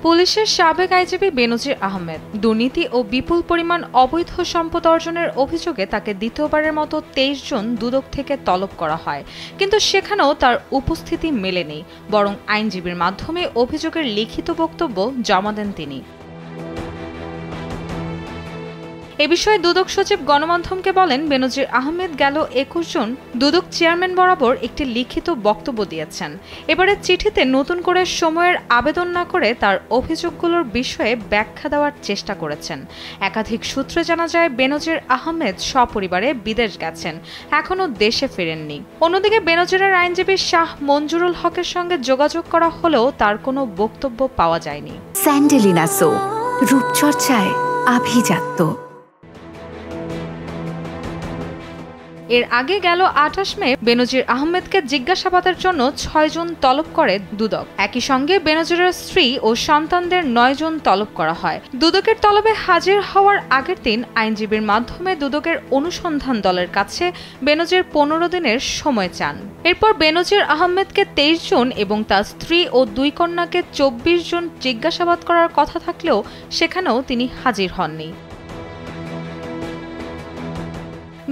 পুলিশের সাবেক আইজিপি বেনজির আহমেদ দুর্নীতি ও বিপুল পরিমাণ অবৈধ সম্পদ অর্জনের অভিযোগে তাকে দ্বিতীয়বারের মতো ২৩ জন দুদক থেকে তলব করা হয়, কিন্তু সেখানেও তার উপস্থিতি মেলেনি। বরং আইনজীবীর মাধ্যমে অভিযোগের লিখিত বক্তব্য জমা দেন তিনি। এ বিষয়ে দুদক সচিব গণমাধ্যমকে বলেন, বেনজির আহমেদ গেল ২১ জন দুদক চেয়ারম্যান বরাবর একটি লিখিত বক্তব্য দিয়েছেন। এবারে চিঠিতে নতুন করে সময়ের আবেদন না করে তার অভিযোগগুলোর বিষয়ে ব্যাখ্যা দেওয়ার চেষ্টা করেছেন। একাধিক সূত্রে জানা যায়, বেনজির আহমেদ সপরিবারে বিদেশ গেছেন, এখনও দেশে ফেরেননি। অন্যদিকে বেনজিরের আইনজীবী শাহ মঞ্জুরুল হকের সঙ্গে যোগাযোগ করা হলেও তার কোনো বক্তব্য পাওয়া যায়নি। স্যান্ডেলিনা সো, রূপচর্চায় আভিজাত্য। এর আগে গেল ২৮ মে বেনজির আহমেদকে জিজ্ঞাসাবাদের জন্য ৬ জন তলব করে দুদক। একই সঙ্গে বেনজিরের স্ত্রী ও সন্তানদের ৯ জন তলব করা হয়। দুদকের তলবে হাজির হওয়ার আগের দিন আইনজীবীর মাধ্যমে দুদকের অনুসন্ধান দলের কাছে বেনজির ১৫ দিনের সময় চান। এরপর বেনজির আহমেদকে ২৩ জন এবং তার স্ত্রী ও ২ কন্যাকে ২৪ জন জিজ্ঞাসাবাদ করার কথা থাকলেও সেখানেও তিনি হাজির হননি।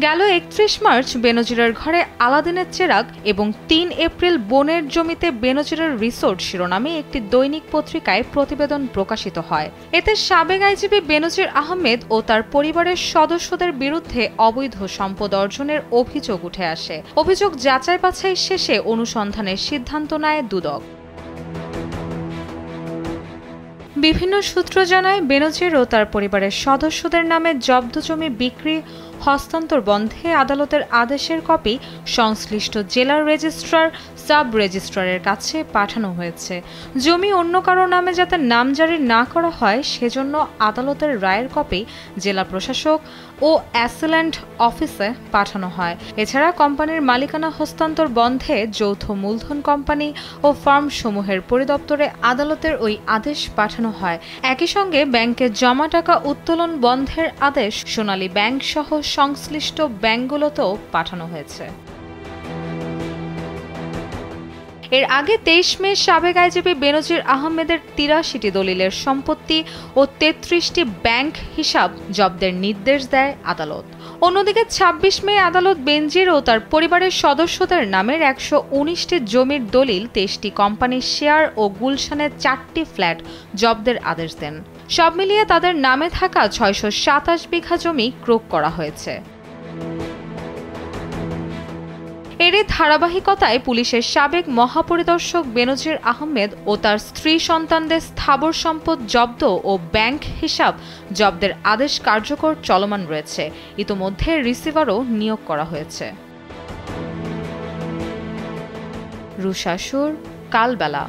গেল ৩১ মার্চ বেনজিরের ঘরে আলাদিনের চেরাগ এবং ৩ এপ্রিল বোনের জমিতে বেনজিরের রিসোর্ট শিরোনামে একটি দৈনিক পত্রিকায় প্রতিবেদন প্রকাশিত হয়। এতে সাবেক আইজিপি বেনজির আহমেদ ও তার পরিবারের সদস্যদের বিরুদ্ধে অবৈধ সম্পদ অর্জনের অভিযোগ উঠে আসে। অভিযোগ যাচাই বাছাই শেষে অনুসন্ধানের সিদ্ধান্ত নেয় দুদক। বিভিন্ন সূত্র জানায়, বেনজির ও তার পরিবারের সদস্যদের নামে জব্দ জমি বিক্রি হস্তান্তর বন্ধে আদালতের আদেশের কপি সংশ্লিষ্ট জেলার রেজিস্ট্রার, সাব রেজিস্ট্রারের কাছে পাঠানো হয়েছে। জমি অন্য কারো নামে যাতে নামজারি না করা হয় সেজন্য আদালতের রায়ের কপি জেলা প্রশাসক ও অ্যাসিল্যান্ড অফিসে পাঠানো হয়। এছাড়া কোম্পানির মালিকানা হস্তান্তর বন্ধে যৌথ মূলধন কোম্পানি ও ফার্ম সমূহের পরিদপ্তরে আদালতের ওই আদেশ পাঠানো হয়। একই সঙ্গে ব্যাংকে জমা টাকা উত্তোলন বন্ধের আদেশ সোনালী ব্যাংক সহ সংশ্লিষ্ট ব্যাংকগুলোতেও পাঠানো হয়েছে। এর আগে ২৩ মে সাবেক আইজিপি বেনজির আহমেদের ৮৩টি দলিলের সম্পত্তি ও ৩৩টি ব্যাংক হিসাব জব্দের নির্দেশ দেয় আদালত। অন্যদিকে ২৬ মে আদালত বেনজির ও তার পরিবারের সদস্যদের নামের ১১৯টি জমির দলিল, ২৩টি কোম্পানির শেয়ার ও গুলশানের ৪টি ফ্ল্যাট জব্দের আদেশ দেন। সব মিলিয়ে তাদের নামে থাকা ৬২৭ বিঘা জমি ক্রয় করা হয়েছে। এরই ধারাবাহিকতায় পুলিশের সাবেক মহাপরিদর্শক বেনজির আহমেদ ও তার স্ত্রী সন্তানদের স্থাবর সম্পদ জব্দ ও ব্যাংক হিসাব জব্দের আদেশ কার্যকর চলমান রয়েছে। ইতোমধ্যে রিসিভারও নিয়োগ করা হয়েছে। রুশা সুর, কালবেলা।